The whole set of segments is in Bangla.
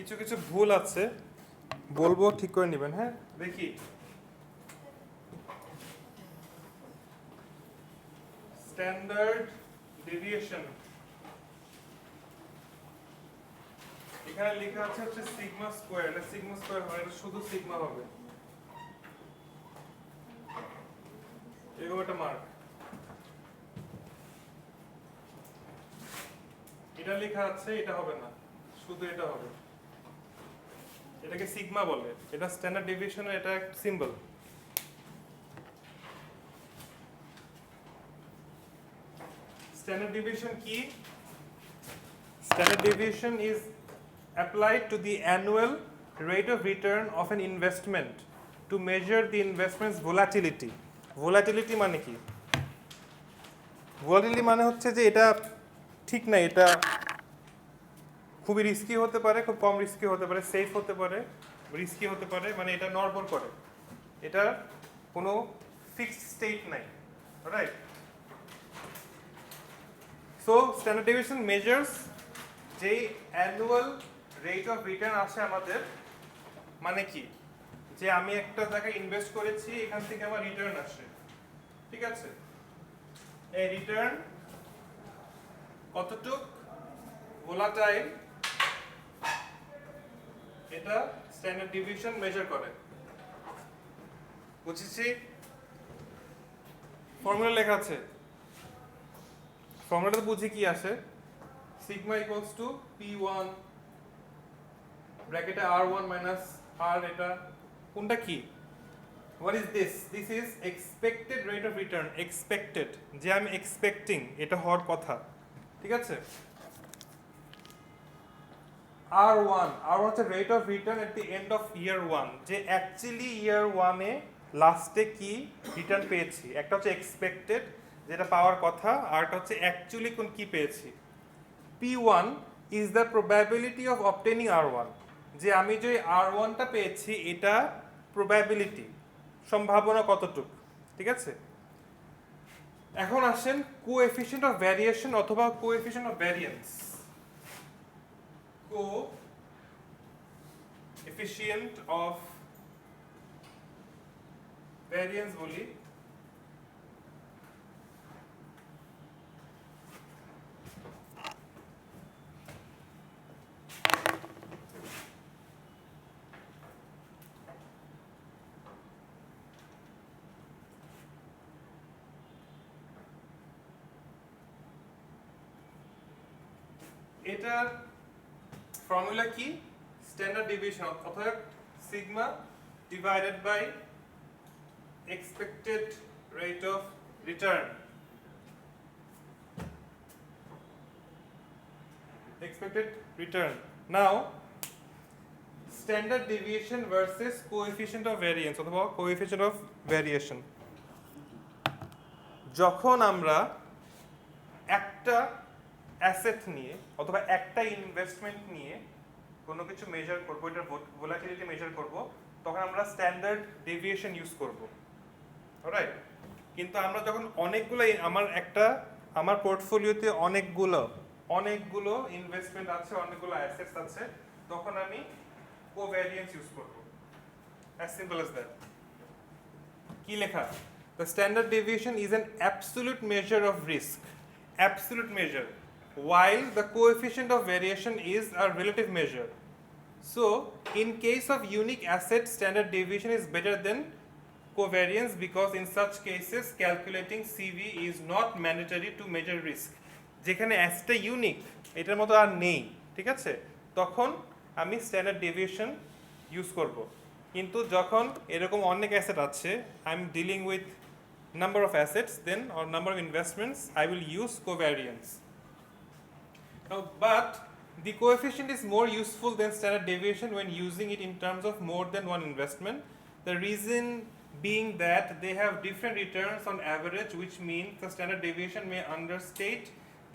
কিছু কিছু ভুল আছে বলবো, ঠিক করে নেবেন। হ্যাঁ, দেখি স্ট্যান্ডার্ড ডেভিয়েশন এখানে লেখা আছে হচ্ছে সিগমা স্কয়ার। এটা সিগমা স্কয়ার হয়, এটা শুধু সিগমা হবে। এরকম একটা মার্ক। এটা লেখা আছে, এটা হবে না, শুধু এটা হবে। এটাকে সিগমা বলে, এটা স্ট্যান্ডার্ড ডেভিয়েশনের এটা একটা সিম্বল। Standard deviation কি? Standard deviation is applied to the annual rate of return of an investment to measure the investment's volatility. Volatility মানে কি? Volatility মানে হচ্ছে যে এটা ঠিক না, এটা খুবই রিস্কি হতে পারে, খুব কম রিস্কি হতে পারে, সেফ হতে পারে, রিস্কি হতে পারে, মানে এটা নড়বড় করে, এটা কোনো ফিক্সড স্টেট নাই, right? So standard deviation measures যে annual rate of return আসে আমাদের, মানে কি যে আমি একটা জায়গায় ইনভেস্ট করেছি, এখান থেকে আমার রিটার্ন আসে, ঠিক আছে? এই রিটার্ন কতটুক ভোলাটাইল, এটা স্ট্যান্ডার্ড ডেভিয়েশন মেজার করে। বুঝেছি? ফর্মুলা লেখা আছে, ফর্মুলাটা বুঝি কি আসে, সিগমা ইকুয়ালস টু P1 ব্র্যাকেটে R1 মাইনাস R, এটা কোনটা কি? What is this? This is expected rate of return. Expected, যে আমি এক্সপেক্টিং এটা হওয়ার কথা, ঠিক আছে? R1 হচ্ছে rate of return at the end of year 1, যে অ্যাকচুয়ালি ইয়ার 1 এ লাস্টে কি রিটার্ন পেয়েছি। একটা হচ্ছে এক্সপেক্টেড, যেটা পাওয়ার কথা, আর একটা হচ্ছে অ্যাকচুয়ালি কোন কি পেয়েছি। P1 is the probability of obtaining R1, যে আমি যে R1টা পেয়েছি এটা প্রবাবিলিটি, সম্ভাবনা কতটুক, ঠিক আছে? এখন আসেন কোএফিশিয়েন্ট অফ ভ্যারিয়েশন অথবা coefficient of variance. Coefficient of variance বলি, এটার ফর্মুলা কি? স্ট্যান্ডার্ড ডেভিয়েশন অথবা sigma divided by expected rate of return. Expected return. Now, standard deviation versus coefficient of variance অথবা coefficient of variation. যখন আমরা একটা অ্যাসেট নিয়ে অথবা একটা ইনভেস্টমেন্ট নিয়ে কোনো কিছু মেজার করব, এটার ভোলাটিলিটি মেজার করব, তখন আমরা স্ট্যান্ডার্ড ডেভিয়েশন ইউজ করব, রাইট? কিন্তু আমরা যখন অনেকগুলো, আমার পোর্টফোলিওতে অনেকগুলো ইনভেস্টমেন্ট আছে, অনেকগুলো অ্যাসেটস আছে, তখন আমি কোভ্যারিয়েন্স ইউজ করব। As simple as that. কি লেখা? The standard deviation is an absolute measure of risk, absolute measure, while the coefficient of variation is a relative measure. So, in case of unique asset, standard deviation is better than covariance because in such cases calculating CV is not mandatory to measure risk. যেখানে অ্যাসেটটা ইউনিক, এটার মতো আর নেই, ঠিক আছে, তখন আমি স্ট্যান্ডার্ড ডেভিয়েশন ইউজ করব। কিন্তু যখন এরকম অনেক অ্যাসেট আছে, I am dealing with number of assets then or number of investments, I will use covariance. Now, but the coefficient is more useful than standard deviation when using it in terms of more than one investment. The reason being that they have different returns on average, which means the standard deviation may understate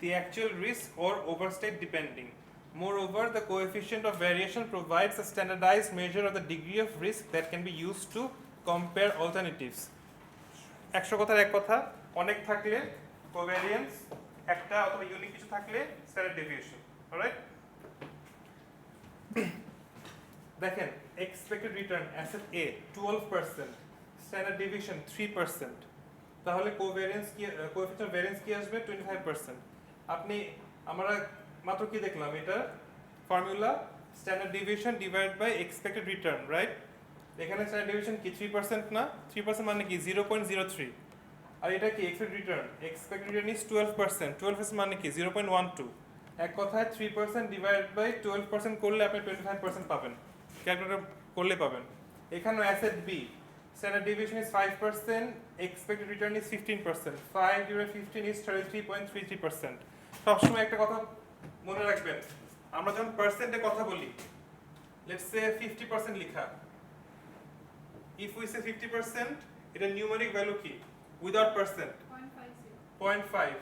the actual risk or overstate depending. Moreover, the coefficient of variation provides a standardized measure of the degree of risk that can be used to compare alternatives. 100 কথার এক কথা, অনেক থাকলে কোভ্যারিয়েন্স, একটা অথবা ইউনিক কিছু থাকলে স্ট্যান্ডার্ড ডেভিয়েশন, অলরাইট? দেখেন এক্সপেক্টেড রিটার্ন অ্যাসেট এ 12%, স্ট্যান্ডার্ড ডেভিয়েশন 3%, তাহলে কোভ্যারিয়েন্স কি, কোএফিশিয়েন্ট অফ ভ্যারিয়েন্স কি আসবে 25%। আপনি আমরা মাত্র কি দেখলাম, এটা formula standard deviation divide by expected return, right? এখানে স্ট্যান্ডার্ড ডেভিয়েশন কি 3% না? 3% মানে কি 0.03, আর এটা কি expected return, expected return is 12%, 12% মানে কি 0.12। এক কথায় 3% ডিভাইড বাই 12% করলে আপনি 25% পাবেন, ক্যালকুলেটর করলে পাবেন। এখানেও asset B standard deviation is 5%, expected return is 15%, 5 divide 15 is 33.33%। সবসময় একটা কথা মনে রাখবেন, আমরা যখন পার্সেন্টে কথা বলি, লেটস সে 50% লিখা, ইফ উই সে 50%, এটা নিউমেরিক ভ্যালু কি উইদাউট পার্সেন্ট 0.5,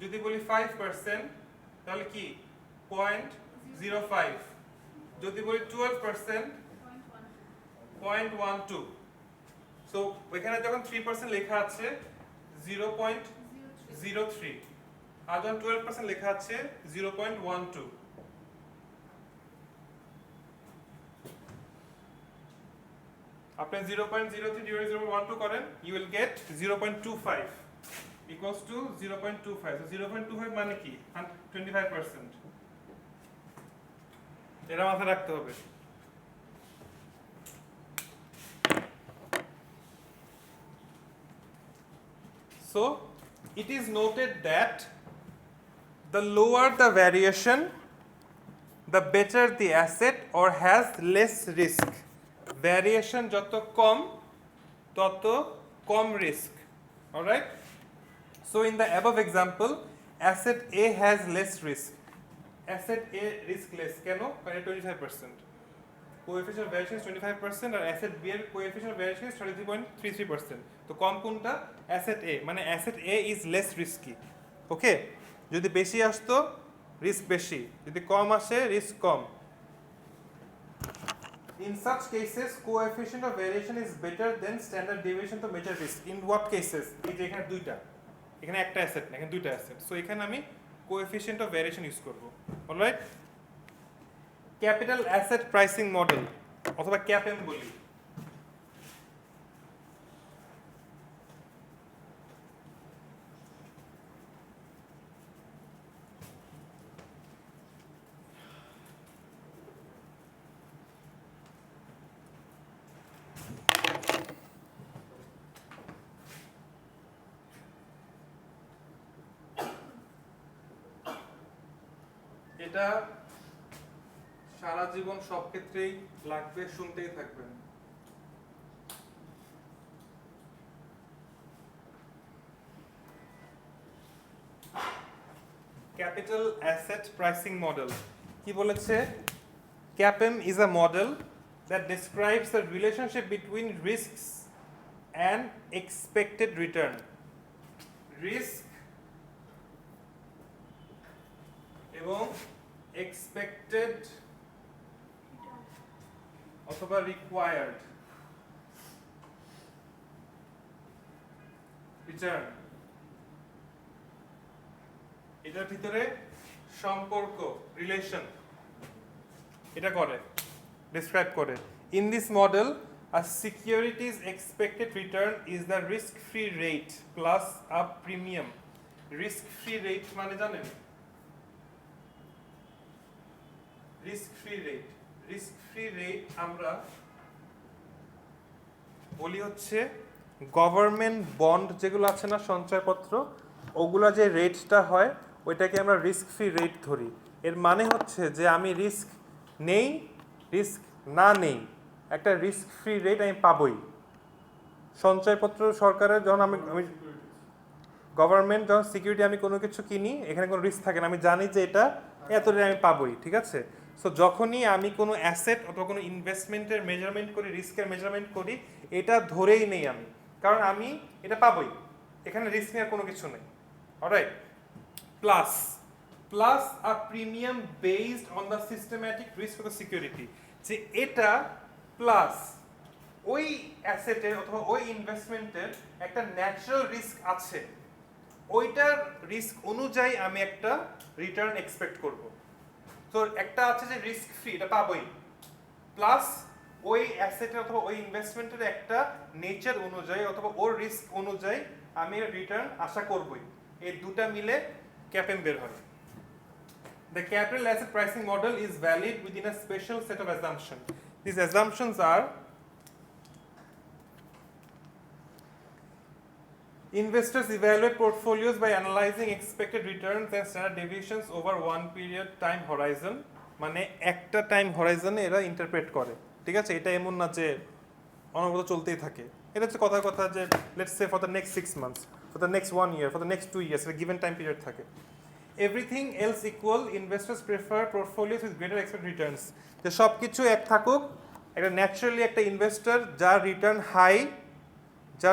যদি বলি 5% তাহলে কি 0.05, যদি বলি 12% 0.12। সো এখানে যখন 3% লেখা আছে 0.03, আর যখন 12% লেখা আছে 0.12। আপনি 0.03 ডিভাইড 0.12 করেন, you will get 0.25 equals to 0.25. So 0.25 মানে কি 25%। এটা মাথায় রাখতে হবে। So it is noted that the lower the variation, the better the asset or has less risk. Variation যত কম তত কম risk. Alright? So in the above example, asset A has less risk. Asset A risk less কেন? কারণ 25%. Coefficient of variation is 25% R asset B এর coefficient of variation is 33.33%. তো কম কোনটা? Asset A, মানে asset A is less risky. ওকে? যদি বেশি আসতো রিস্ক বেশি, যদি কম আসে risk com. In such cases, coefficient of variation is better than standard deviation to measure risk. In what cases? এই যে এখানে দুইটা, এখানে একটা অ্যাসেট না, এখানে দুইটা অ্যাসেট। সো এখানে আমি coefficient of variation ইউজ করব। Alright? Capital asset pricing model অথবা ক্যাপএম বলি। এটা সারা জীবন সব ক্ষেত্রেই লাগবে, শুনতেই থাকবেন। ক্যাপিটাল অ্যাসেট প্রাইসিং মডেল কি বলেছে? CAPM is a model that describes the relationship between risks and expected return. Risk এবং expected অথবা required return, এটার ভিতরে সম্পর্ক রিলেশন এটা করে, describe করে। In this model, a security's expected return is the risk-free rate plus a premium. Risk-free rate মানে জানেন? Risk-free rate, risk-free rate আমরা বলি হচ্ছে গভর্নমেন্ট বন্ড যেগুলো আছে না, সঞ্চয়পত্র, ওগুলা যে রেটটা হয় ওইটাকে আমরা রিস্ক ফ্রি রেট ধরি। এর মানে হচ্ছে যে আমি রিস্ক নেই, রিস্ক না নেই, একটা রিস্ক ফ্রি রেট আমি পাবই। সঞ্চয়পত্র সরকারের যখন আমি গভর্নমেন্ট যখন সিকিউরিটি আমি কোনো কিছু কিনি, এখানে কোনো রিস্ক থাকে না, আমি জানি যে এটা এত রেট আমি পাবই, ঠিক আছে? সো যখনই আমি কোনো অ্যাসেট অথবা কোনো ইনভেস্টমেন্টের মেজারমেন্ট করি, রিস্কের মেজারমেন্ট করি, এটা ধরেই নেই আমি, কারণ আমি এটা পাবই, এখানে রিস্ক নেওয়ার কোনো কিছু নেই। Alright? Plus a premium based on the systematic risk of the security, যে এটা প্লাস ওই অ্যাসেটের অথবা ওই ইনভেস্টমেন্টের একটা ন্যাচারাল রিস্ক আছে, ওইটার রিস্ক অনুযায়ী আমি একটা রিটার্ন এক্সপেক্ট করব। তো একটা আছে যে রিস্ক ফ্রি, এটা পাবোই, প্লাস ওই অ্যাসেটের অথবা ওই ইনভেস্টমেন্টের একটা নেচার অনুযায়ী অথবা ওর রিস্ক অনুযায়ী আমি রিটার্ন আশা করবই। এই দুটা মিলে ক্যাপএম বের হয়। The capital asset pricing model is valid within a special set of assumptions. These assumptions are: investors evaluate portfolios by analyzing expected returns and standard deviations over one period time horizon. মানে একটা টাইম হরাইজনে এরা ইন্টারপ্রেট করে, ঠিক আছে? এটা এমন না যে অনবরত চলতেই থাকে। এটা হচ্ছে কথা কথা যে let's say for the next 6 months, for the next 1 year, for the next 2 years, একটা গিভেন টাইম পিরিয়ড থাকে। Everything else equal, investors prefer portfolios with greater expected returns. যে সব কিছু এক থাকুক, একটা ন্যাচারালি একটা ইনভেস্টর যার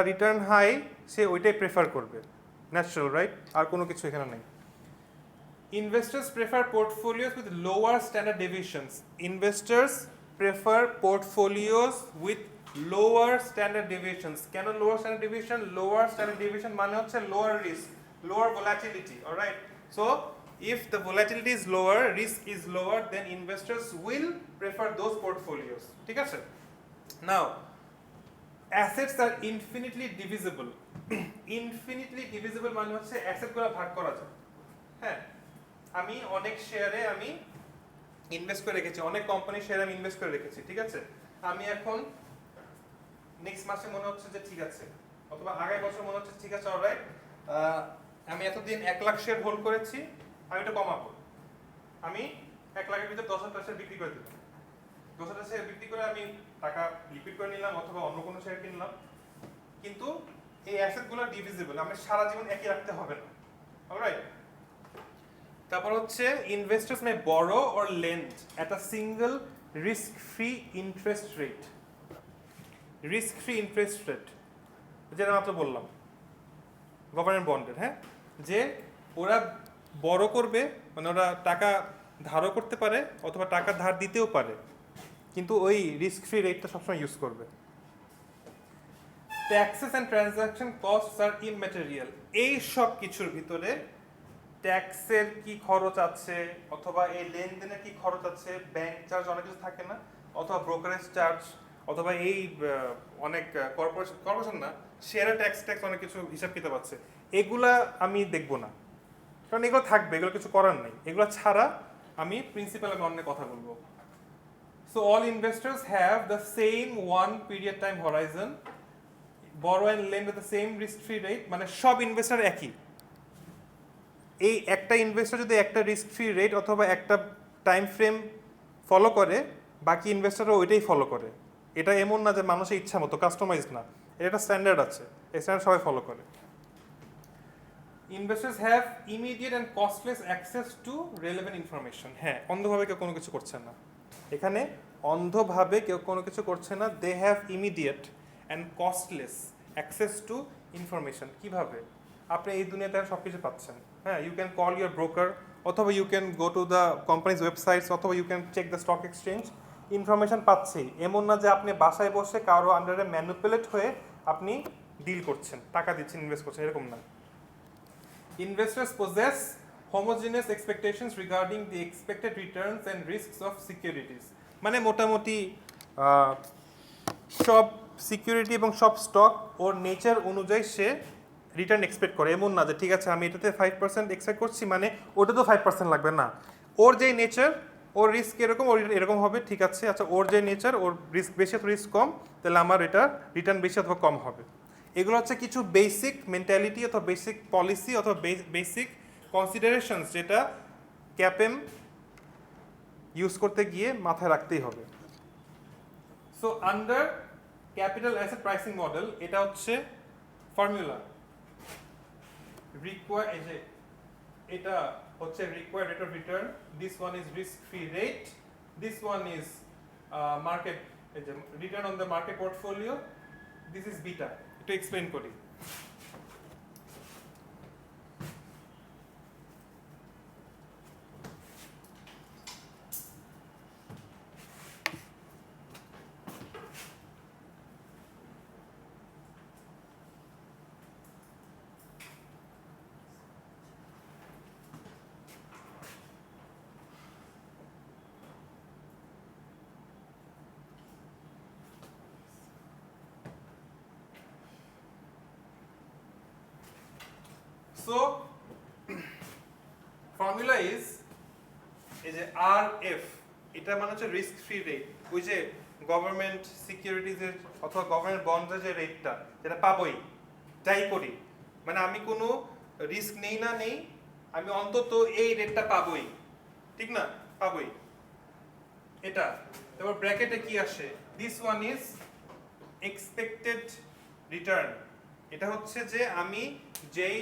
রিটার্ন হাই সে ওইটাই প্রেফার করবে, ন্যাচারাল, রাইট? আর কোনো কিছু এখানে নেই। Investors prefer portfolios with lower standard deviations. Investors prefer portfolios with lower standard deviations. কেন lower standard deviation? Lower standard deviation মানে হচ্ছে lower risk, lower volatility, all right? So if the volatility is lower, risk is lower, then investors will prefer those portfolios. ঠিক আছে? Now, assets are infinitely divisible. Infinitely divisible মানে হচ্ছে অ্যাসেটগুলো ভাগ করা যায়। হ্যাঁ, আমি অনেক শেয়ারে আমি ইনভেস্ট করে রেখেছি, অনেক কোম্পানির শেয়ারে আমি ইনভেস্ট করে রেখেছি, ঠিক আছে? আমি এখন নেক্সট মাসে মনে হচ্ছে যে ঠিক আছে, অথবা আগামী বছর মনে হচ্ছে ঠিক আছে, অলরাইট, আমি এতদিন 1 লাখ শেয়ার হোল্ড করেছি, আমি এটা কমাবো। আমি 1 লাখের ভিতরে 10,000 শেয়ার বিক্রি করে দিলাম। 10,000 শেয়ার বিক্রি করে আমি টাকা লিকুইড করে নিলাম অথবা অন্য কোনো শেয়ার কিনলাম। কিন্তু এই অ্যাসেটগুলো ডিভিজিবল, আমি সারা জীবন একই রাখতে হবে না, অলরাইট? তারপর হচ্ছে investors may borrow or lend at a single risk free interest rate. Risk free interest rate যেটা মাত্র বললাম গভর্নমেন্ট বন্ডের, হ্যাঁ, যে ওরা বড় করবে, মানে ওরা টাকা ধারও করতে পারে অথবা টাকা ধার দিতেও পারে, কিন্তু ওই রিস্ক ফ্রি রেটটা সবসময় ইউজ করবে। ট্যাক্সেস অ্যান্ড ট্রানজাকশন কস্টস আর ইমম্যাটেরিয়াল। এই সব কিছুর ভিতরে ট্যাক্সের কি খরচ আছে অথবা এই লেনদেনের কি খরচ আছে, ব্যাংক চার্জ অনেক কিছু থাকে না, অথবা ব্রোকারেজ চার্জ, অথবা এই অনেক কর্পোরেশন না, শেয়ারের ট্যাক্স অনেক কিছু হিসাব কিতাব আছে, এগুলা আমি দেখবো না, কারণ এগুলো থাকবে, এগুলো কিছু করার নেই। এগুলো ছাড়া আমি প্রিন্সিপাল আমি অন্য কথা বলবো। So all investors have the same one period time Horizon, borrow and lend with the same risk free rate, মানে সব ইনভেস্টার একই। এই একটা ইনভেস্টর যদি একটা রিস্ক ফ্রি রেট অথবা একটা টাইম ফ্রেম ফলো করে, বাকি ইনভেস্টররা ওইটাই ফলো করে। এটা এমন না যে মানুষের ইচ্ছা মতো, কাস্টমাইজ না, এটা একটা স্ট্যান্ডার্ড আছে, এই স্ট্যান্ডার্ড সবাই ফলো করে। Investors have immediate and costless access two relevant information. হ্যাঁ, অন্ধভাবে কেউ কোনো কিছু করছে না, এখানে অন্ধভাবে কেউ কোনো কিছু করছে না। They have immediate and costless access to information. কীভাবে? আপনি এই দুনিয়াতে সব কিছু পাচ্ছেন, হ্যাঁ, you can call your broker, অথবা you can go to the company's websites, অথবা you can check the stock exchange, information পাচ্ছেই। এমন না যে আপনি বাসায় বসে কারো আন্ডারে ম্যানিপুলেট হয়ে আপনি ডিল করছেন, টাকা দিচ্ছেন, ইনভেস্ট করছেন, এরকম না। Investors possess homogeneous expectations regarding the expected returns and risks of securities. মানে মোটামুটি সব সিকিউরিটি এবং সব স্টক ওর নেচার অনুযায়ী সে রিটার্ন এক্সপেক্ট করে। এমন না যে ঠিক আছে আমি এটাতে 5% এক্সপেক্ট করছি মানে ওটা তো 5% লাগবে না। ওর যে নেচার, ওর রিস্ক এরকম, ওর এরকম হবে, ঠিক আছে, আচ্ছা ওর যে নেচার, ওর রিস্ক বেশি অথবা রিস্ক কম, তাহলে আমার এটা রিটার্ন বেশি অথবা কম হবে। এগুলো হচ্ছে কিছু বেসিক মেন্টালিটি অথবা বেসিক পলিসি অথবা বেসিক কনসিডারেশনস যেটা ক্যাপএম ইউজ করতে গিয়ে মাথায় রাখতেই হবে। So under capital asset pricing model, এটা হচ্ছে ফর্মুলা এটা হচ্ছে required rate of return, this one is risk free rate, this one is market return on the market portfolio, this is beta. একটু এক্সপ্লেইন করি। সো ফর্মুলা ইজ এই যে RF, এটা মানে হচ্ছে রিস্ক ফ্রি রেট, ওই যে গভর্নমেন্ট সিকিউরিটিজের অথবা গভর্নমেন্ট বন্ডের যে রেটটা, যেটা পাবোই যাই করি, মানে আমি কোনো রিস্ক নেই না নেই, আমি অন্তত এই রেটটা পাবোই, ঠিক না, পাবোই এটা। তারপর ব্র্যাকেটে কি আসে, this one is expected return. এটা হচ্ছে যে আমি যেই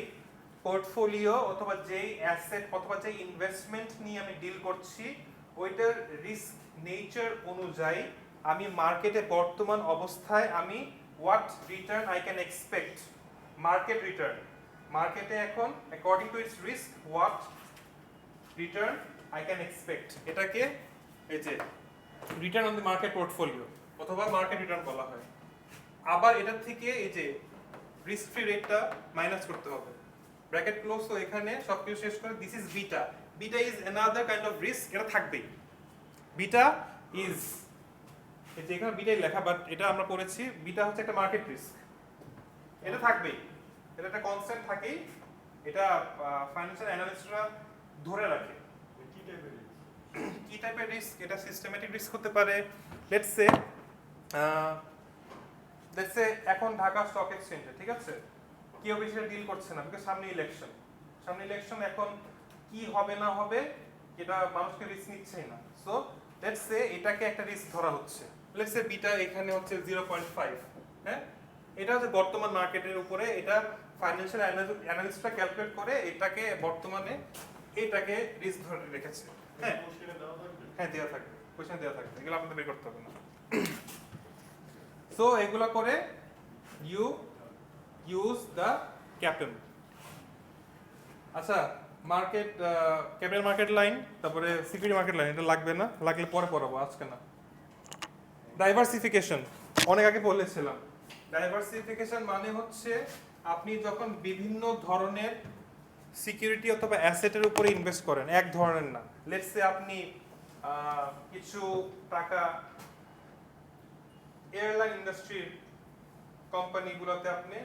পোর্টফোলিও অথবা যেই অ্যাসেট অথবা যেই ইনভেস্টমেন্ট নিয়ে আমি ডিল করছি, ওইটার রিস্ক নেচার অনুযায়ী আমি মার্কেটে বর্তমান অবস্থায় আমি what return I can expect, market return, মার্কেটে এখন according to its risk what return I can expect, এটাকে এই যে return on the market portfolio অথবা মার্কেট রিটার্ন বলা হয়। আবার এটার থেকে এই যে রিস্ক ফ্রি রেটটা মাইনাস করতে হবে, ব্র্যাকেট ক্লোজ। তো এখানে সবকিছু শেষ করে this is beta, beta is another kind of risk, এটা থাকবেই। বিটা ইজ এই যে এখানে বিটাই লেখা, বাট এটা আমরা পড়েছি বিটা হচ্ছে একটা মার্কেট রিস্ক, এটা থাকবেই, এটা একটা কনস্ট্যান্ট থাকেই, এটা ফাইন্যান্সিয়াল অ্যানালিস্টরা ধরে রাখে। কি টাইপের রিস্ক, এটা সিস্টেম্যাটিক রিস্ক হতে পারে। লেটস সে এখন ঢাকা স্টক এক্সচেঞ্জে, ঠিক আছে, কেউ বেশি ডিল করছে না, বিকজ সামনে ইলেকশন, এখন কি হবে না হবে এটা মানুষকে রিস্ক নিচ্ছেই না। সো লেটস সে এটাকে একটা রিস্ক ধরা হচ্ছে, লেটস সে বিটা এখানে হচ্ছে 0.5, হ্যাঁ, এটা হচ্ছে বর্তমান মার্কেটের উপরে, এটা ফাইন্যান্সিয়াল অ্যানালিস্টরা ক্যালকুলেট করে এটাকে বর্তমানে এটাকে রিস্ক ধরে রেখেছে। হ্যাঁ হ্যাঁ দেওয়া থাকবে, কোশ্চেন দেওয়া থাকবে, এগুলো আপনাদের বের করতে হবে না। সো এগুলো করে ইউ ইউজ দ্য ক্যাপিটাল। আচ্ছা, মার্কেট ক্যাপিটাল মার্কেট লাইন, তারপরে সিকিউরিটি মার্কেট লাইন, এটা লাগবে না, লাগলে পরে পড়াবো, আজকে না। ডাইভার্সিফিকেশন অনেক আগে বলেছিলাম। ডাইভার্সিফিকেশন মানে হচ্ছে আপনি যখন বিভিন্ন ধরনের সিকিউরিটি অথবা অ্যাসেটের উপরে ইনভেস্ট করেন, এক ধরনের না। লেটস সে আপনি কিছু টাকা এয়ারলাইন ইন্ডাস্ট্রির কোম্পানিগুলোতে আপনি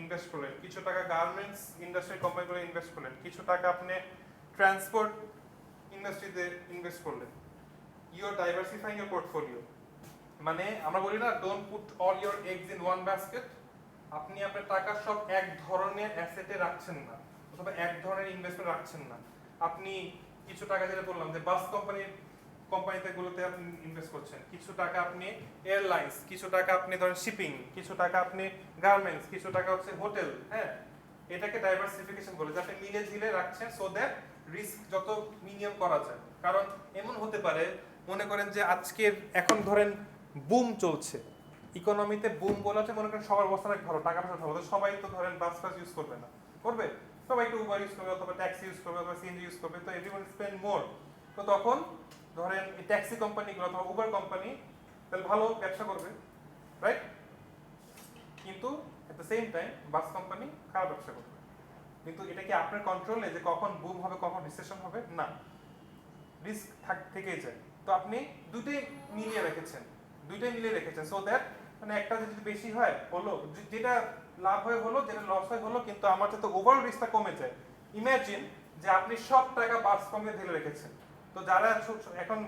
ইনভেস্ট করলেন, কিছু টাকা গার্মেন্টস ইন্ডাস্ট্রির কোম্পানিগুলো ইনভেস্ট করলেন, কিছু টাকা আপনি ট্রান্সপোর্ট ইন্ডাস্ট্রিতে ইনভেস্ট করলেন। You are diversifying your portfolio. মানে আমরা বলি না, don't put all your eggs in one basket. আপনি আপনার টাকা সব এক ধরনের অ্যাসেটে রাখছেন না, অথবা এক ধরনের ইনভেস্টমেন্ট রাখছেন না। আপনি কিছু টাকা, যেটা বললাম যে বাস কোম্পানিতে গুলোতে আপনি ইনভেস্ট করছেন, কিছু টাকা আপনি এয়ারলাইন্স, কিছু টাকা আপনি ধরেন শিপিং, কিছু টাকা আপনি গার্মেন্টস, কিছু টাকা হচ্ছে হোটেল। হ্যাঁ, এটাকে ডাইভার্সিফিকেশন বলে, যাতে মিলে ঝিলে রাখছেন, সো দ্যাট রিস্ক যত মিনিমাম করা যায়। কারণ এমন হতে পারে, মনে করেন যে আজকের এখন ধরেন বুম চলছে, ইকোনমিতে বুম বলাতে মনে করেন সবার অবস্থা অনেক ভালো, টাকা পয়সা ভালো, সবাই তো ধরেন বাস ফাস ইউজ করবে না, করবে সবাই একটু উবার ইউজ করবে অথবা ট্যাক্সি ইউজ করবে অথবা সিএনজি ইউজ করবে, তো এভরিওয়ান স্পেন্ড মোর। তো তখন ধরেন এই ট্যাক্সি কোম্পানিগুলো অথবা উবার কোম্পানি তাহলে ভালো ব্যবসা করবে, রাইট? কিন্তু at the same time bus company খারাপ ব্যবসা করবে। কিন্তু এটা কি আপনার কন্ট্রোলে যে কখন বুম হবে কখন রিসেশন হবে? না, রিস্ক থেকেই যায়। তো আপনি দুটোই মিলিয়ে রেখেছেন, সো দ্যাট মানে একটা যদি বেশি হয় হলো, যেটা লাভ হয় হলো, যেটা লস হয় হলো, কিন্তু আমার যাতে ওভারঅল রিস্কটা কমে যায়। ইমাজিন যে আপনি সব টাকা বাস কোম্পানিতে ঢেলে রেখেছেন, তো যারা এখন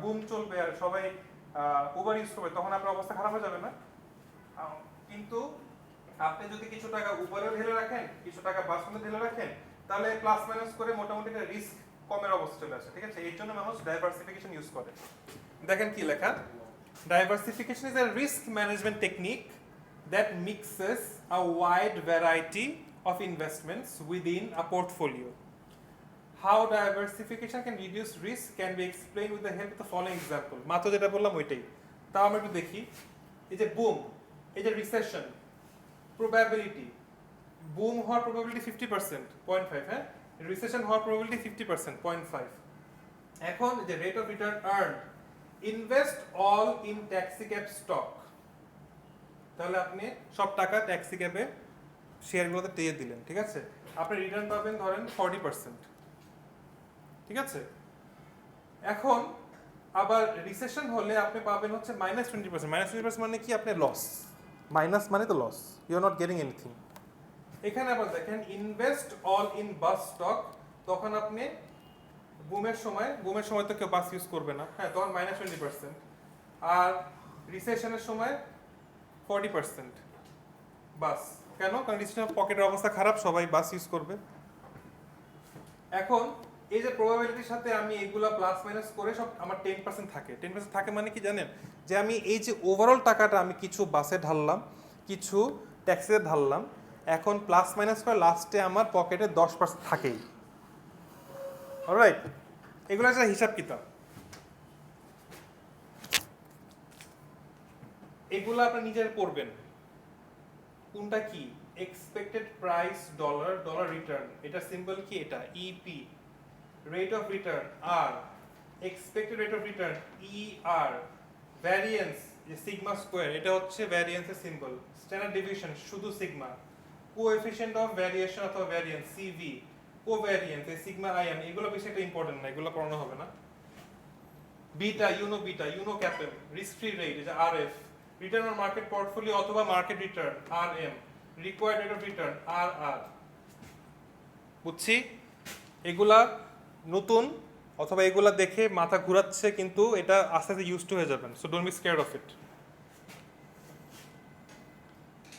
বুম চলবে আর সবাই উবার ইউজ করবে, তখন আপনার অবস্থা খারাপ হয়ে যাবে না? কিন্তু আপনি যদি কিছু টাকা উবারে ঢেলে রাখেন, কিছু টাকা বাস কোম্পানিতে ঢেলে রাখেন, তাহলে প্লাস মাইনাস করে মোটামুটি একটা রিস্ক কমের অবস্থা চলে আসে, ঠিক আছে? এই জন্য মানুষ ডাইভার্সিফিকেশন ইউজ করে। দেখেন কি লেখা, diversification is a risk management technique that mixes a wide variety of investments within a portfolio. How diversification can reduce risk can be explained with the help of the following example. মাত্র যেটা বললাম ওইটাই, তাও আমরা একটু দেখি। এই যে বুম, এই যে রিসেশন প্রবাবিলিটি, বুম হওয়ার প্রবাবিলিটি 50%, 0.5, হ্যাঁ, রিসেশন হওয়ার প্রবাবিলিটি 50%, 0.5। এখন যে rate of return earned, invest all in taxi cap stock, তাহলে আপনি সব টাকা ট্যাক্সি ক্যাপে শেয়ারগুলোতে দিয়ে দিলেন, ঠিক আছে? আপনি রিটার্ন পাবেন ধরেন 40%, ঠিক আছে? এখন আবার রিসেশন হলে আপনি পাবেন হচ্ছে -20%। -20% মানে কি? আপনি লস, মাইনাস মানে তো loss, you are not getting anything. এখানে আবার দেখেন ইনভেস্ট অল ইন বাস স্টক, তখন আপনি বুমের সময় তো কেউ বাস ইউজ করবে না, হ্যাঁ তখন -20%, আর রিসেশনের সময় 40% বাস। কেন? কারণ রিসেশনের পকেটের অবস্থা খারাপ, সবাই বাস ইউজ করবে। এখন এই যে প্রবাবিলিটির সাথে আমি এগুলা প্লাস মাইনাস করে সব আমার 10% থাকে। 10% থাকে মানে কি জানেন, যে আমি এই যে ওভারঅল টাকাটা আমি কিছু বাসে ঢাললাম, কিছু ট্যাক্সিতে ঢাললাম, এখন প্লাস মাইনাস করে লাস্টে আমার পকেটে 10% থাকেই। অলরাইট, এগুলো একটা হিসাব কিতাব, এগুলো আপনি নিজের পড়বেন। কোনটা কি? Expected price dollar, dollar return, এটা সিম্বল কি? এটা EP. Rate of return R, expected rate of return E R, variance যে সিগমা স্কোয়ার, এটা হচ্ছে ভ্যারিয়েন্সের সিম্বল। স্ট্যান্ডার্ড ডেভিয়েশন শুধু সিগমা। কোএফিশিয়েন্ট অফ ভ্যারিয়েশন অথবা ভ্যারিয়েন্স সিভি। কোভ্যারিয়েন্স এই সিগমা আইএম, এগুলো বেশি একটা ইম্পর্টেন্ট না, এগুলো পড়ানো হবে না। বিটা, ইউনো ক্যাপেল, রিস্ক ফ্রি রেট এটা RF, return on market portfolio অথবা market return RM, required rate of return R. বুঝছি? এগুলা নতুন অথবা এগুলা দেখে মাথা ঘুরাচ্ছে, কিন্তু এটা আস্তে আস্তে ইউজ টু হয়ে যাবেন, so don't be scared of it.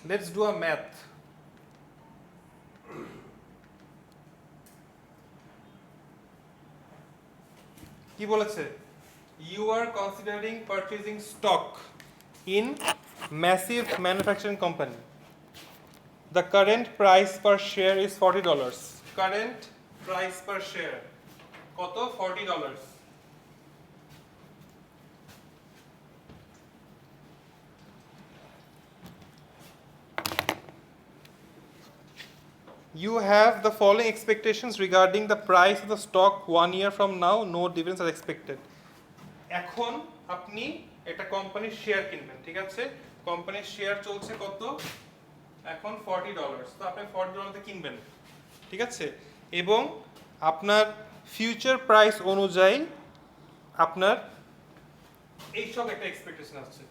Let's do a math. কি বলেছে? You are considering purchasing stock in massive manufacturing company. The current price per share is $40. Current price per share কত? $40. You have the following expectations regarding the price of the stock 1 year from now. No difference are expected. এখন আপনি একটা কোম্পানির শেয়ার কিনবেন, ঠিক আছে? কোম্পানির শেয়ার চলছে কত? এখন $40, তো আপনি $40 কিনবেন, ঠিক আছে? এবং আপনার ফিউচার প্রাইস অনুযায়ী আপনার এইসব একটা এক্সপেকটেশন আছে।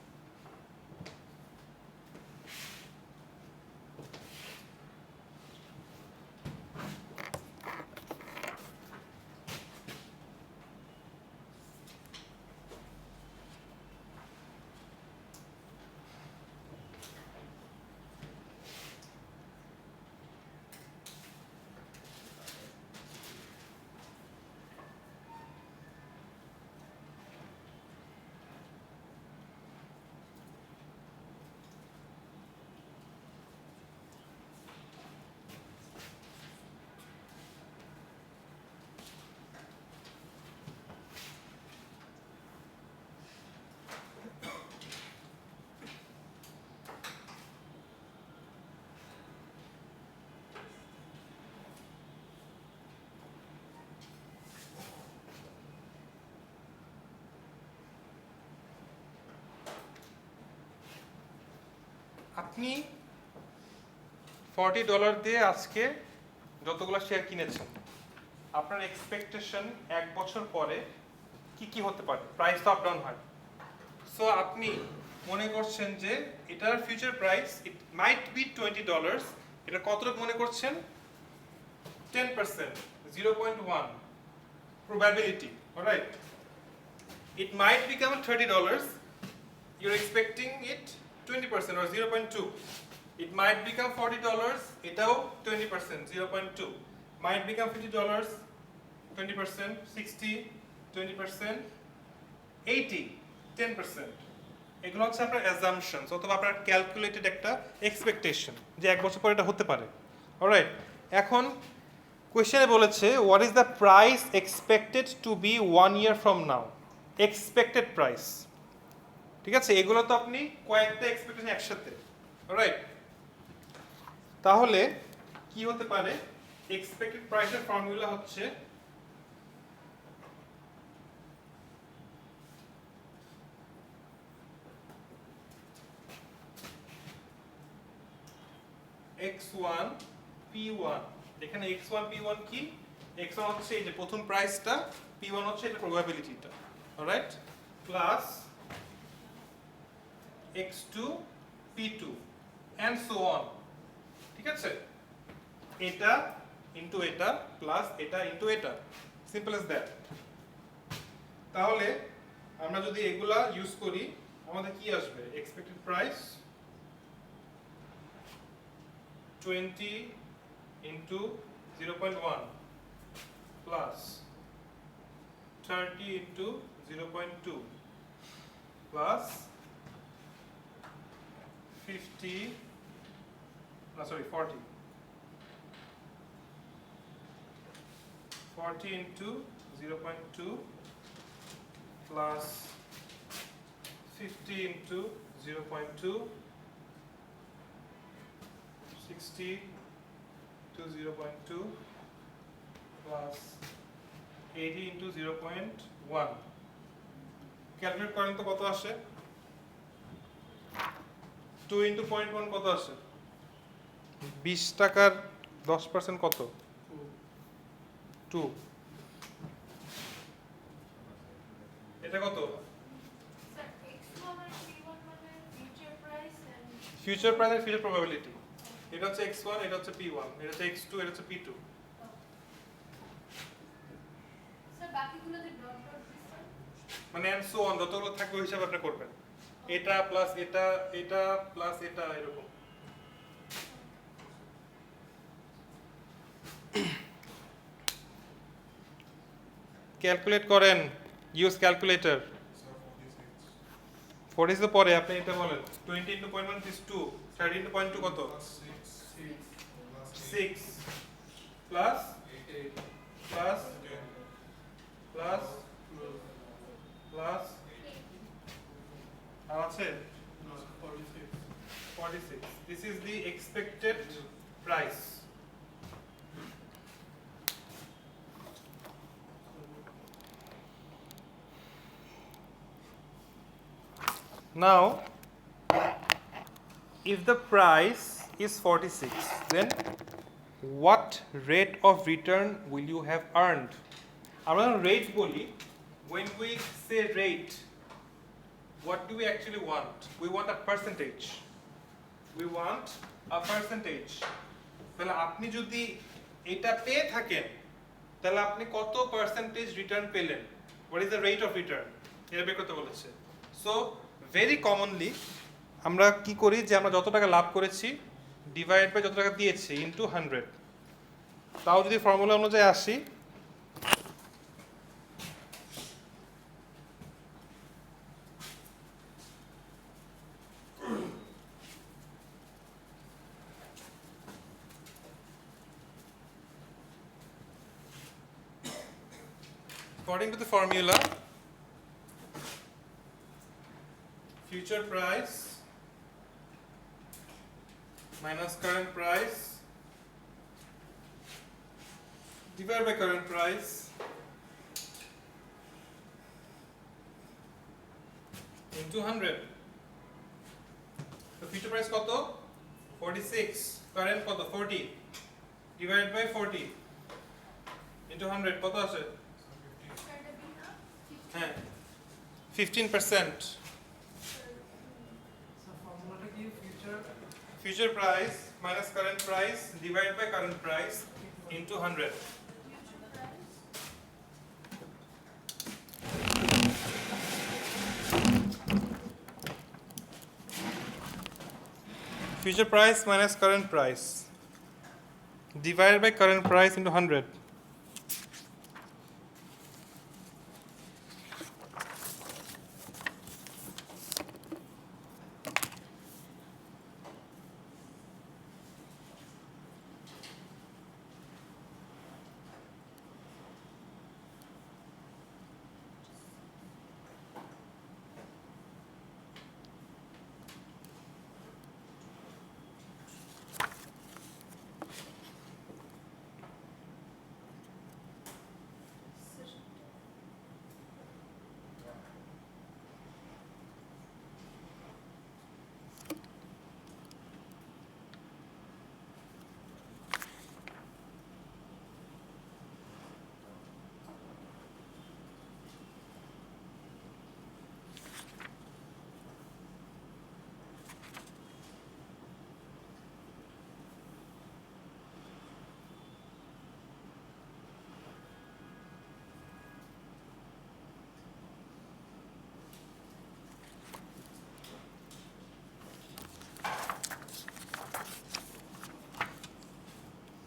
আপনি $40 দিয়ে আজকে যতগুলো শেয়ার কিনেছেন, আপনার এক্সপেকটেশন 1 বছর পরে কি কি হতে পারে? প্রাইস তো আপ ডাউন হয়। সো আপনি মনে করছেন যে এটার ফিউচার প্রাইস ইট মাইট বি $20, এটা কতটুকু মনে করছেন? 10%, 0.1 probability, alright? It might become $30, you're expecting it 20% or 0.2. It might become $40, এটাও 20%, 0.2. Might become $50, 20%, 60, 20%, 80, 10%. এগুলো হচ্ছে আপনার অ্যাজাম্পশনস অথবা আপনার ক্যালকুলেটেড একটা এক্সপেকটেশন যে 1 বছর পরে এটা হতে পারে। অলরাইট, এখন কোয়েশ্চেনে বলেছে what is the price expected to be 1 year from now? Expected price, ঠিক আছে? এগুলো তো আপনি কয়েকটা এক্সপেকটেশন একসাথে, অলরাইট? তাহলে কি হতে পারে? এক্সপেক্টেড প্রাইসের ফর্মুলা হচ্ছে x1 p1। এখানে x1 p1 কি? x1 হচ্ছে এই যে প্রথম প্রাইসটা, p1 হচ্ছে এটা প্রবাবিলিটিটা, alright? Plus x2 p2 and so on, ঠিক আছে? এটা ইনটু এটা প্লাস এটা ইনটু এটা, সিম্পল অ্যাজ দ্যাট। তাহলে আমরা যদি এগুলা ইউজ করি আমাদের কি আসবে? Expected price 20 into 0.1 plus 30 into 0.2 plus 40 into 0.2 plus 50 into 0.2, 60 to 0.2 plus 80 into 0.1. Calculate করেন তো কত আসে? 2 into 0.1 কত আসে? 20 টাকার 10% কত? 2। এটা কত? ফিউচার প্রাইস আর ফিউচার প্রবাবিলিটি। এটা হচ্ছে x1, এটা হচ্ছে p1, এটা হচ্ছে x2, এটা হচ্ছে p2। স্যার বাকিগুলো যে ডট ডট দিছেন মানে এন্ড সো অন, যতগুলো থাকবে ওই হিসাবে আপনি করবেন। এটা প্লাস এটা, এটা প্লাস এটা, এরকম। ক্যালকুলেট করেন, ইউজ ক্যালকুলেটর। 40 তো পরে, আপনি এটা বলেন। 20 into 0.1 is 2, 30 into 0.2 কত? 6 প্লাস প্লাস প্লাস প্লাস আর আছে 46. This is the expected price. Now, if the price is 46, then what rate of return will you have earned? আমরা rate বলি, when we say rate, what do we actually want? We want a percentage. We want a percentage. তাহলে আপনি যদি এটা পেয়ে থাকেন তাহলে আপনি কত পার্সেন্টেজ রিটার্ন পেলেন? What is the rate of return? এটা বের করতে বলেছে। So very commonly আমরা কি করি যে আমরা যত টাকা লাভ করেছি ডিভাইড বাই যত টাকা দিয়েছি ইনটু 100। তাও যদি ফর্মুলা অনুযায়ী আসি, according to the formula, future price minus current price divided by current price into 100. So future price কত? 46, current কত? 40 divided by 40 into 100 কত আসে? হ্যাঁ 15%. Future price minus current price divided by current price into 100. Future price minus current price divided by current price into 100.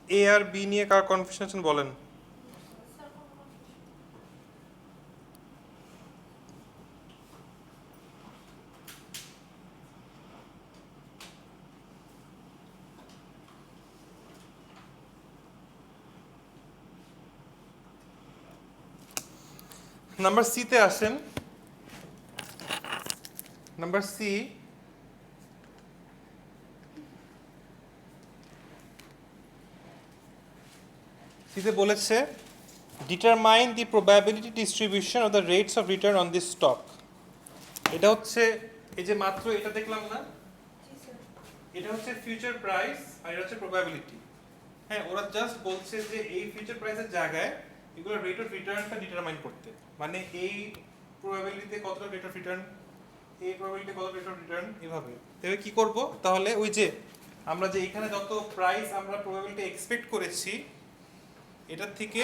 A R B নিয়ে কার কনফিউশন আছেন বলেন। স্যার কোন confusion? নাম্বার সি তে আসেন। নাম্বার সি, সিতে বলেছে determine the probability distribution of the rates of return on this stock. এটা হচ্ছে এই যে মাত্র এটা দেখলাম না, জি স্যার। এটা হচ্ছে ফিউচার প্রাইস আর এটা হচ্ছে প্রবাবিলিটি। হ্যাঁ, ওরা জাস্ট বলছে যে এই ফিউচার প্রাইসের জায়গায় এগুলো রেট অফ রিটার্নটা ডিটারমাইন করতে, মানে এই প্রবাবিলিটিতে কতটা রেট অফ রিটার্ন, এই প্রবাবিলিটি কত রেট অফ রিটার্ন, এভাবে। তবে কি করব তাহলে, ওই যে আমরা যে এখানে যত প্রাইস আমরা প্রবাবিলিটি এক্সপেক্ট করেছি এটার থেকে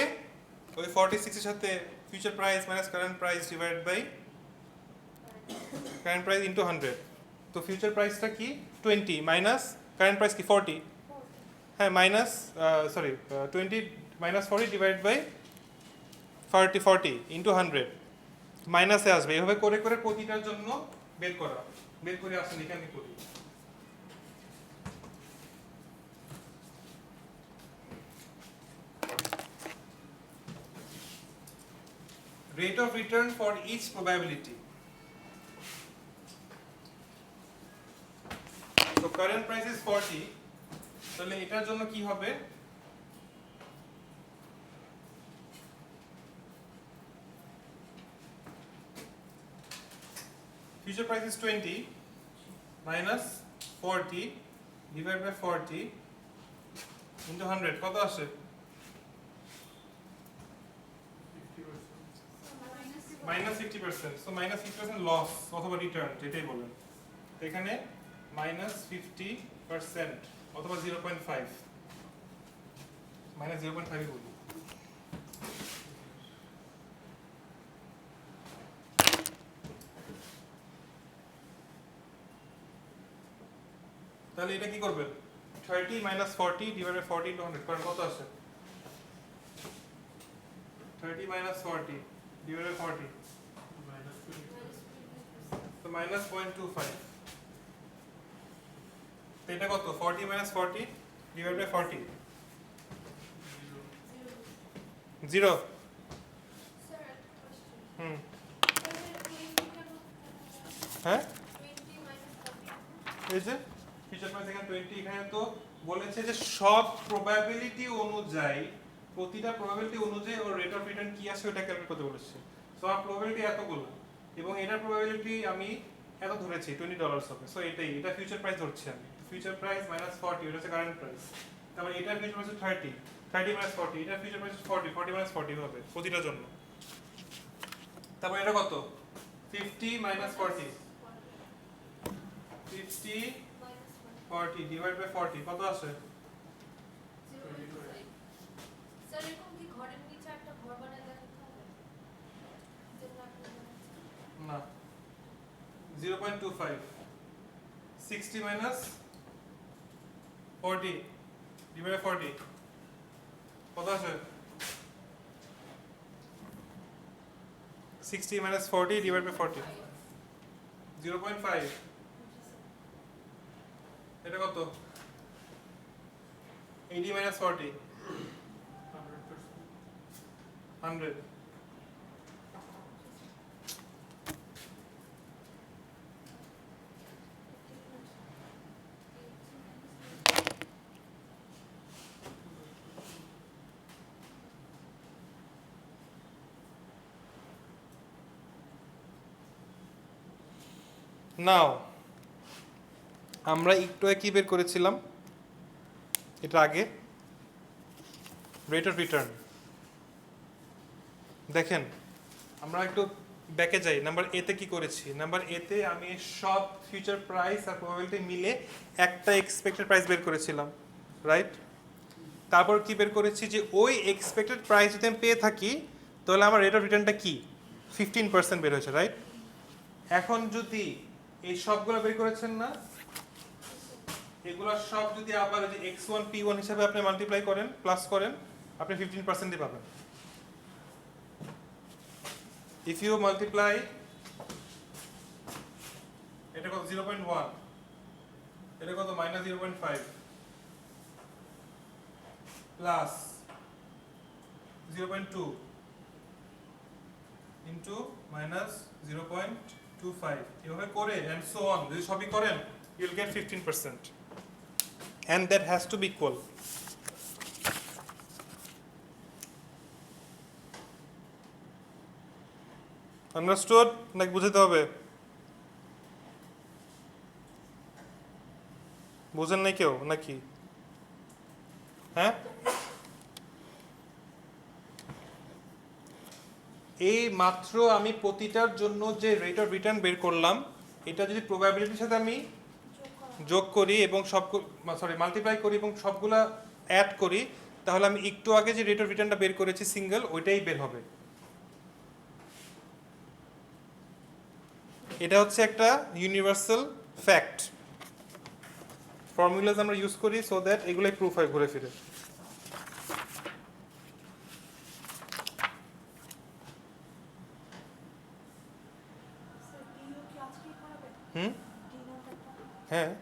ওই 46 এর সাথে future price minus current price divide by current price into 100। তো ফিউচার প্রাইসটা কি 20 মাইনাস কারেন্ট প্রাইস কি 40, হ্যাঁ minus 20 minus 40 divide by 40 into 100 মাইনাসে আসবে। এভাবে করে করে প্রতিটার জন্য বের করে আসেন, এখানে করি। Rate of return for each probability. So current price is 40, তাহলে এটার জন্য কি হবে, future price is 20 minus 40 divided by 40 into 100 কত আসে, মাইনাস 50%। সো মাইনাস 50% লস অথবা রিটার্ন যেটাই বলেন, এখানে মাইনাস 50% অথবা 0.5, মাইনাস 0.5 বলি। তাহলে এটা কি করবেন, 30 মাইনাস 40 ডিভাইড বাই 40 ইনটু 100 কত আসে, 30 মাইনাস 40 ডিভাইড বাই 40 তো মাইনাস 0.25। তো এটা কত, 40 মাইনাস 40 ডিভাইড বাই 40 0। স্যার একটা কোশ্চেন। হুম, স্যার 20 কেন? হ্যাঁ 20 মাইনাস 40। এই যে ফিচার প্রাইস এখানে 20, এখানে তো বলেছে যে সব প্রবাবিলিটি অনুযায়ী, প্রতিটা প্রবাবিলিটি অনুযায়ী ওর রেট অফ রিটার্ন কি আছে ওটা ক্যালকুলেট করতে বলেছে। সো আমার প্রবাবিলিটি এতগুলো এবং এটার প্রবাবিলিটি আমি এত ধরেছি $20 হবে। সো এটা ফিউচার প্রাইস ধরছি আমি, ফিউচার প্রাইস মাইনাস 40 এটা হচ্ছে কারেন্ট প্রাইস। তারপর এটার ফিউচার প্রাইস 30 মাইনাস 40, এটার ফিউচার প্রাইস 40 মাইনাস 40 হবে প্রতিটার জন্য। তারপর এটা কত, 50 মাইনাস 40 50 40 ডিভাইড বাই 40 কত আসে, স্যার এরকম কি ঘরের নিচে একটা ঘর বানায় দেখাতে হবে? যেটা আপনি বানাচ্ছেন। না 0.25, 60 মাইনাস 40 ডিভাইড বাই 40 কত আসে, 60 মাইনাস 40 ডিভাইড বাই 40 0.5। এটা কত, 80 মাইনাস 40 100। নাও আমরা একটু কি বের করেছিলাম এটা আগে, রেট অফ রিটার্ন। দেখেন আমরা একটু ব্যাকে যাই, নাম্বার এ তে কি করেছি, নাম্বার এ তে আমি সব ফিউচার প্রাইস আর প্রবাবিলিটি মিলে একটা এক্সপেক্টেড প্রাইস বের করেছিলাম, রাইট। তারপর কি বের করেছি যে ওই এক্সপেক্টেড প্রাইস যদি আমি পেয়ে থাকি তাহলে আমার রেট অফ রিটার্নটা কি 15% বের হয়েছে, রাইট। এখন যদি এই সবগুলো বের করেছেন না, এগুলো সব যদি আবার ওই যে x1 p1 হিসাবে আপনি মাল্টিপ্লাই করেন প্লাস করেন আপনি 15% পাবেন। ইফ ইউ মাল্টিপ্লাই এটা কত 0.1, এটা কত -0.5 প্লাস 0.2 ইনটু -0.25 এভাবে করে and so on যদি সবই করেন you'll get 15% and that has to be equal. Understood? নাকি বুঝতে হবে? বুঝেন নাই কেউ নাকি? হ্যাঁ, এই মাত্র আমি প্রতিটার জন্য যে রেট অফ রিটার্ন বের করলাম এটা যদি প্রবাবিলিটির সাথে আমি যোগ করি এবং মাল্টিপ্লাই করি এবং সবগুলা অ্যাড করি তাহলে আমি একটু আগে যে রেট অফ রিটার্নটা বের করেছি সিঙ্গেল ওইটাই বের হবে। এটা হচ্ছে একটা ইউনিভার্সাল ফ্যাক্ট, ফর্মুলাজ আমরা ইউজ করি সো দ্যাট এগুলোই প্রুফ হয় ঘুরে ফিরে। হ্যাঁ,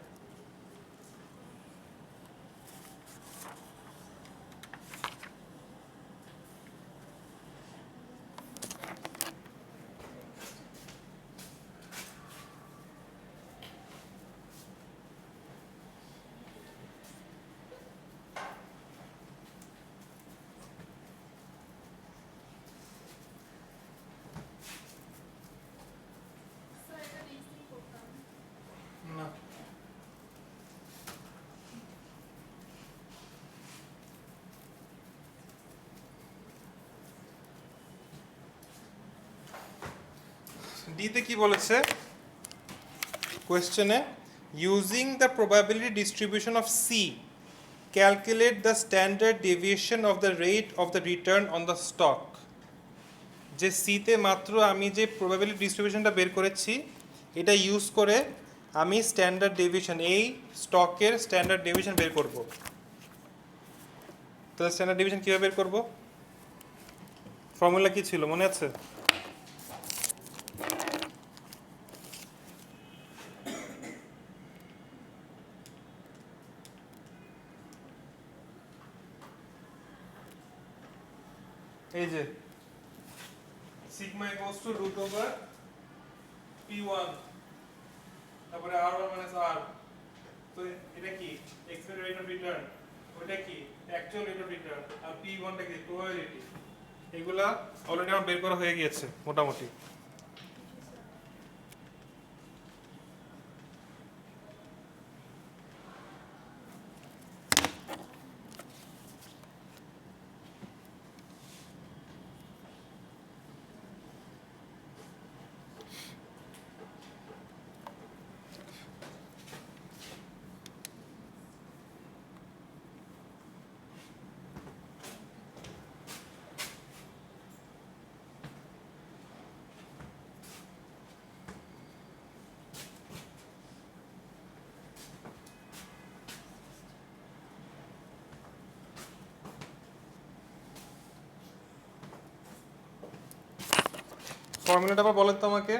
না ডিতে কি বলেছে কোয়েশ্চেনে, using the probability distribution of C calculate the standard deviation of the rate of the return on the stock. যে সিতে মাত্র আমি যে প্রবাবিলিটি ডিস্ট্রিবিউশনটা বের করেছি এটা ইউজ করে আমি স্ট্যান্ডার্ড ডেভিয়েশন এই স্টকের স্ট্যান্ডার্ড ডেভিয়েশন বের করব। তাহলে স্ট্যান্ডার্ড ডেভিয়েশন কীভাবে বের করব? ফর্মুলা কি ছিল মনে আছে? এই যে sigma equals to root over p1 তারপরে r1 মাইনাস r, তো এটা কি এক্সপেক্টেড রেট অফ রিটার্ন, ওটা কি অ্যাকচুয়াল রেট অফ রিটার্ন, আর p1 টা কি প্রবাবিলিটি। এগুলা অলরেডি আমার বের করা হয়ে গিয়েছে মোটামুটি। ফর্মুলাটা আবার বলেন তো আমাকে,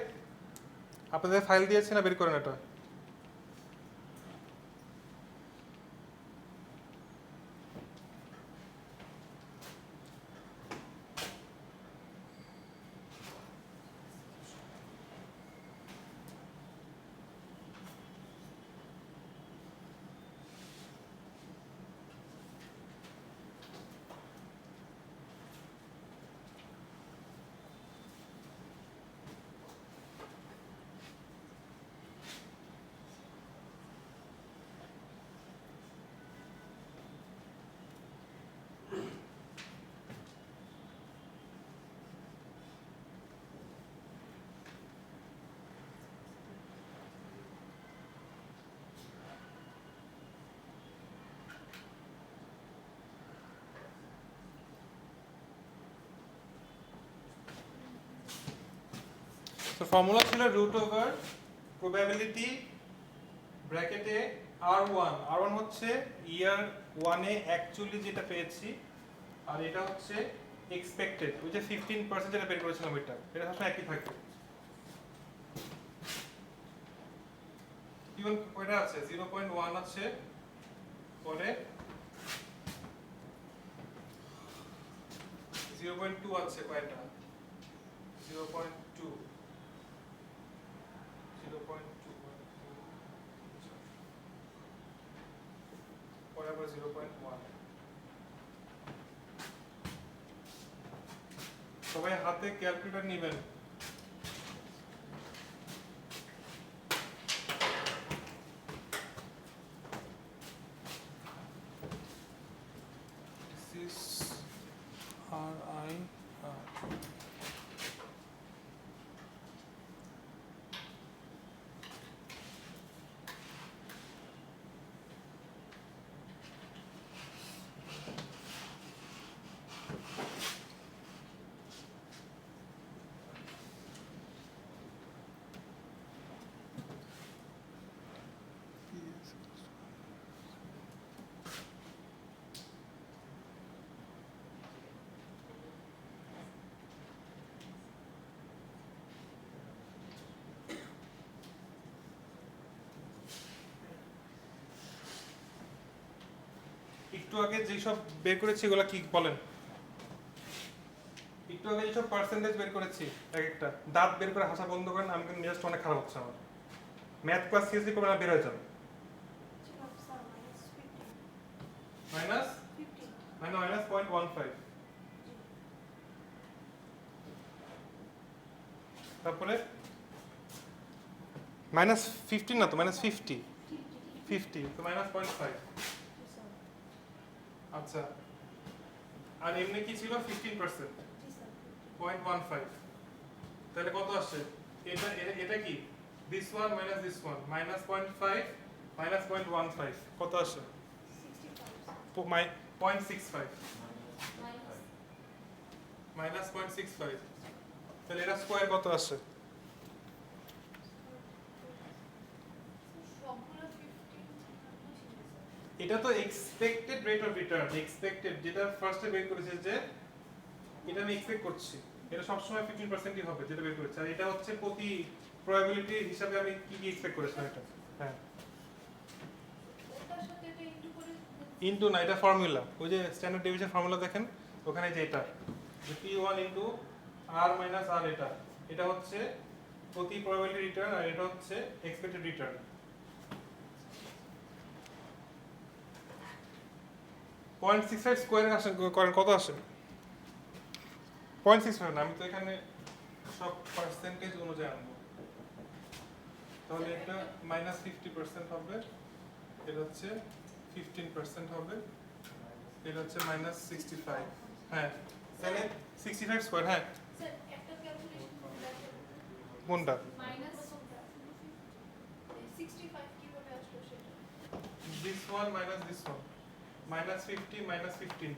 আপনাদের ফাইল দিয়েছি না, বের করেন এটা। তো ফর্মুলা ছিল রুট ওভার প্রবাবিলিটি ব্র্যাকেটে R1 হচ্ছে ইয়ার 1 এ অ্যাকচুয়ালি যেটা পেয়েছি, আর এটা হচ্ছে এক্সপেক্টেড, ওই যে 15% যেটা বের করেছিলাম ওইটা, এটা সবসময় একই থাকবে। ইভেন কয়টা আছে? 0.1 আছে, পরে 0.2 আছে, কয়টা? 0.2 পরে আবার 0.1। সবাই হাতে ক্যালকুলেটর নেবেন। This is RI একটু আগে যেসব বের করেছি এগুলা কি বলেন? একটু আগে যেসব পার্সেন্টেজ বের করেছি এক একটা, দাঁত বের করে হাসা বন্ধ করেন, আমি কিন্তু মেজাজটা অনেক খারাপ হচ্ছে আমার। ম্যাথ ক্লাস সিরিয়াসলি করবেন না, বের হয়ে যান। মাইনাস মাইনাস 0.15, তারপরে মাইনাস 15 না তো, মাইনাস 50 তো মাইনাস 0.5। আচ্ছা, আর এমনি কি ছিল? 15%, 0.15। তাহলে কত আসছে? এটা এটা কি? this one minus this one, minus 0.5 minus 0.15, কত আসে? 0.65 minus 0.65। তাহলে এটা স্কয়ার কত আসে? এটা তো expected rate of return, expected যেটা ফার্স্টে বের করেছে, যে এটা আমি এক্সপেক্ট করছি এটা সবসময় 15%ই হবে যেটা বের করেছে, আর এটা হচ্ছে প্রতি প্রবাবিলিটি হিসাবে আমি কি কি এক্সপেক্ট করেছিলাম এটা। হ্যাঁ, ওটার সাথে এটা ইনটু করে ইনটু না, এটা ফর্মুলা, ওই যে স্ট্যান্ডার্ড ডেভিয়েশন ফর্মুলা দেখেন ওখানে, যে এটা যে P1 into R minus R, এটা হচ্ছে প্রতি প্রবাবিলিটি রিটার্ন, আর এটা হচ্ছে এক্সপেক্টেড রিটার্ন। পয়েন্ট 65 স্কোয়ার করেন কত আসে? 0.65 না, আমি তো এখানে সব পার্সেন্টেজ অনুযায়ী আনবো। তাহলে এটা মাইনাস 50% হবে, এটা হচ্ছে 15% হবে, এটা হচ্ছে মাইনাস 65। হ্যাঁ, তাহলে 65 স্কোয়ার। হ্যাঁ, স্যার একটা ক্যালকুলেশন কোনটা? মাইনাস 65 কিভাবে আসলো সেটা? this one minus this one, minus 50 minus 15,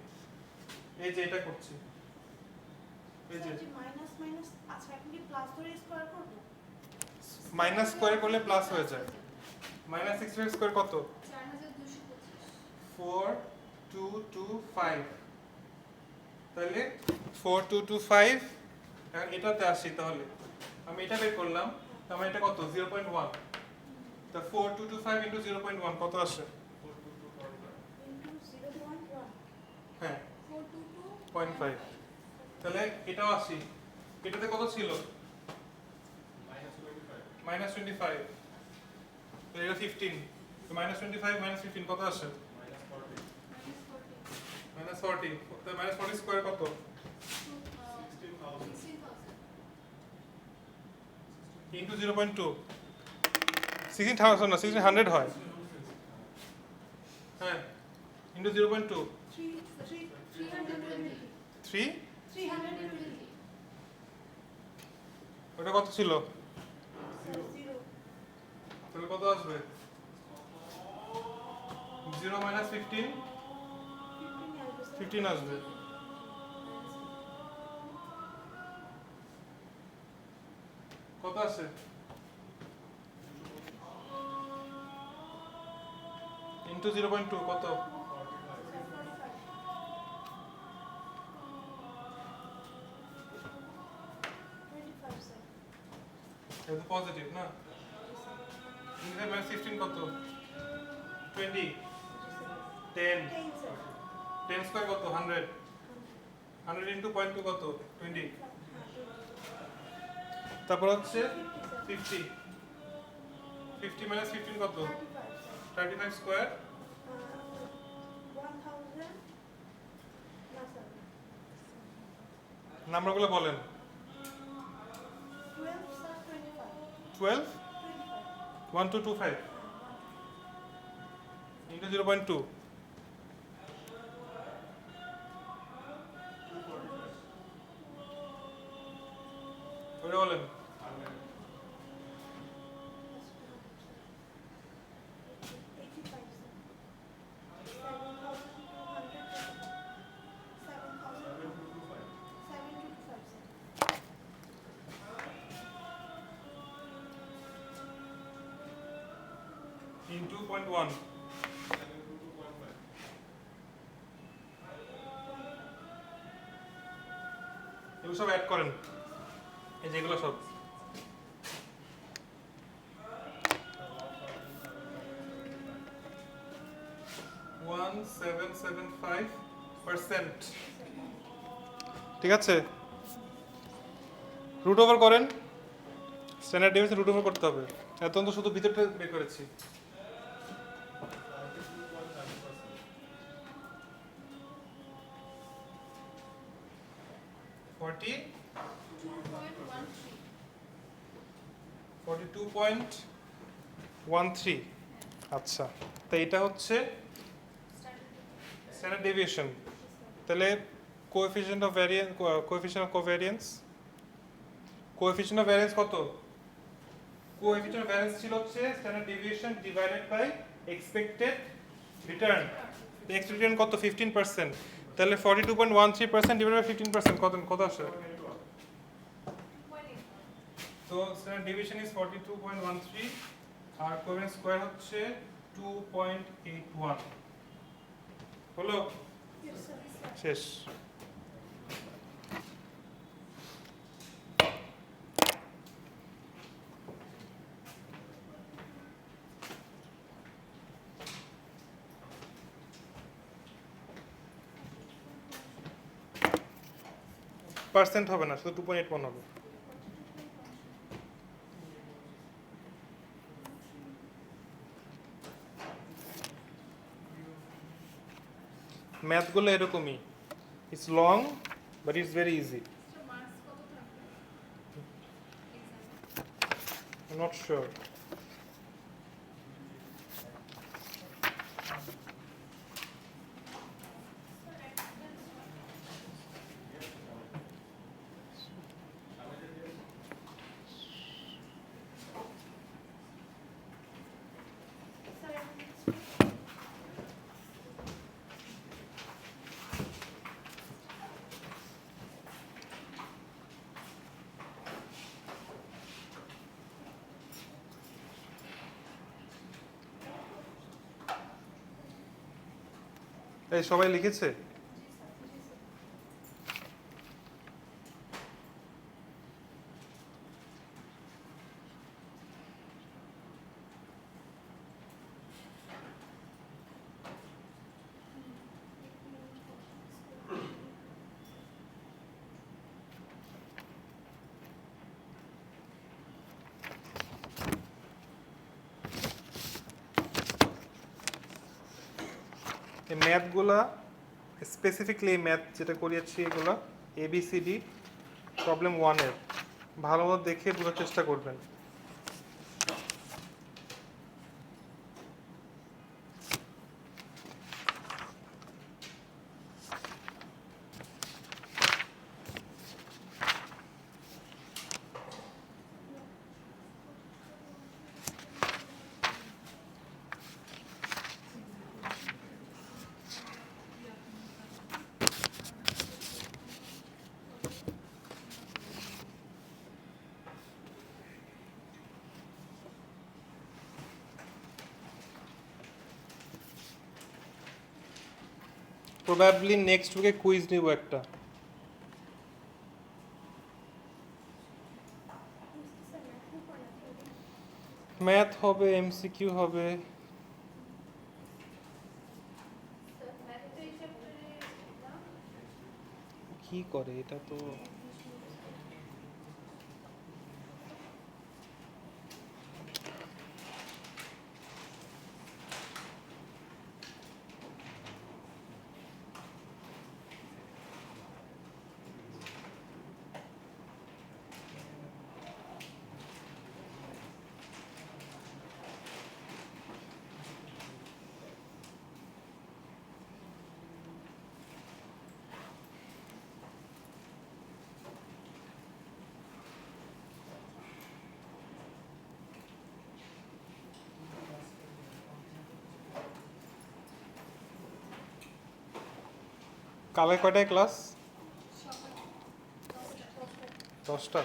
এই যে এটা করছি, এই যে মাইনাস মাইনাস, আচ্ছা এখন কি প্লাস ধরে স্কয়ার করব? মাইনাস স্কোয়ার করলে প্লাস হয়ে যায়। মাইনাস 65 স্কোয়ার কত? 4225। 4225। তাহলে 4225, এখন এটাতে আসি, তাহলে আমি এটা বের করলাম, তার মানে এটা কত? 0.1। তা 4225 ইনটু 0.1 কত আসে? ইনটু 0.1, হ্যাঁ, 422.5। 0.5। তাহলে এটাও আসি, এটাতে কত ছিল? মাইনাস 25। তাহলে এটা 15, তো মাইনাস 25 মাইনাস 15 কত আসে? মাইনাস 40। তাহলে মাইনাস 40 স্কোয়ার কত? 16,000। ইনটু 0.2, 16,000 না, 1600 হয়। হ্যাঁ, ইনটু 0.2, 320। 3, 320। ওটা কত ছিল? 0 তাহলে কত আসবে? 0 মাইনাস 15, 15 আসবে। কত আসে? ইন্টু 0.2 কত? 25 স্যার। এটা তো পজিটিভ না? 25 minus 15 কত? 20 10 10 স্যার। 10 স্কয়ার কত? 100 100 ইন্টু 0.2 কত? 20 তারপর হচ্ছে 50 50 minus 15 কত? 35 স্কয়ার 1000 না স্যার। নাম্বারগুলো বলেন। 12 স্যার 25 12 25 1225 ইন্টু 0.2 ওটা বলেন। 85 স্যার। 7225 স্যার। ইন্টু 0.1 এগুলো সব অ্যাড করেন, এই যেগুলো সব one seven seven five percent. ঠিক আছে, রুট ওভার করেন, স্ট্যান্ডার্ড ডেভিয়েশন রুট ওভার করতে হবে। এত তো শুধু ভিতরটা বের করেছি। 42.13। আচ্ছা, তো এটা হচ্ছে স্ট্যান্ডার্ড ডেভিয়েশন। তাহলে coefficient of variance, coefficient of covariance, coefficient of variance কত? কোএফিসিয়েন্ট অফ ভ্যারিয়েন্স ছিল হচ্ছে standard deviation divided by expected return. তো এক্সপেক্টেড রিটার্ন কত? 15%। তাহলে 42.13% ডিভাইডেড বাই 15% কত কত আসে? তো স্ট্যান্ডার্ড ডেভিয়েশন ইজ 42.13 আর কোভ্যারিয়েন্স স্কয়ার হচ্ছে 2.81। হলো? Yes, sir. শেষ। পার্সেন্ট হবে না, শুধু 2.81 হবে। ম্যাথগুলো এরকমই, it's long but it's very easy. Not sure. এই সবাই লিখেছে? এই ম্যাথগুলা স্পেসিফিকলি এই ম্যাথ যেটা করিয়েছি এগুলো ABCD প্রবলেম 1 এর ভালো মতো দেখে বোঝার চেষ্টা করবেন। প্রবাবলি নেক্সট উইকে কুইজ নিব একটা। ম্যাথ হবে, এমসিকিউ হবে। স্যার ম্যাথ তো এই চ্যাপ্টারে না। কি করে এটা তো কালে কয়টায় ক্লাস? সকাল 10টা।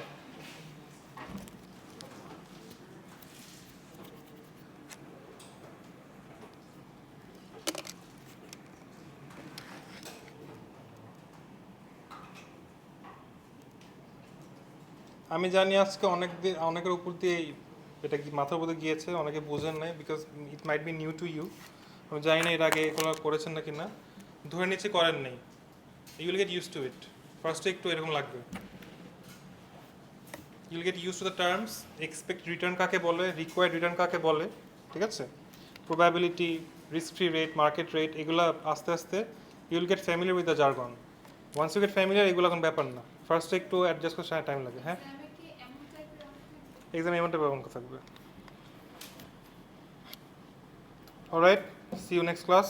আমি জানি আজকে অনেকের উপর দিয়ে এটা কি মাথার উপরে গিয়েছে, অনেকে বোঝেন নাই, because it might be new to you. আমি জানি না এর আগে এগুলো করেছেন না কিনা, ধরে নিচ্ছে করেন নাই। You'll get used to it, ফার্স্টে একটু এরকম লাগবে। You'll get used to the terms, expect return কাকে বলে, রিকোয়ার্ড রিটার্ন কাকে বলে, ঠিক আছে, probability, risk free rate, market rate, এগুলো আস্তে আস্তে you'll get familiar with the jargon. Once you get familiar, এগুলো এখন ব্যাপার না, ফার্স্টে একটু অ্যাডজাস্ট করতে টাইম লাগে। হ্যাঁ, এক্সামে কি এমন টাইপের অঙ্ক থাকবে? এক্সাম এমনটা ব্যবহার থাকবে। Alright, see you next class.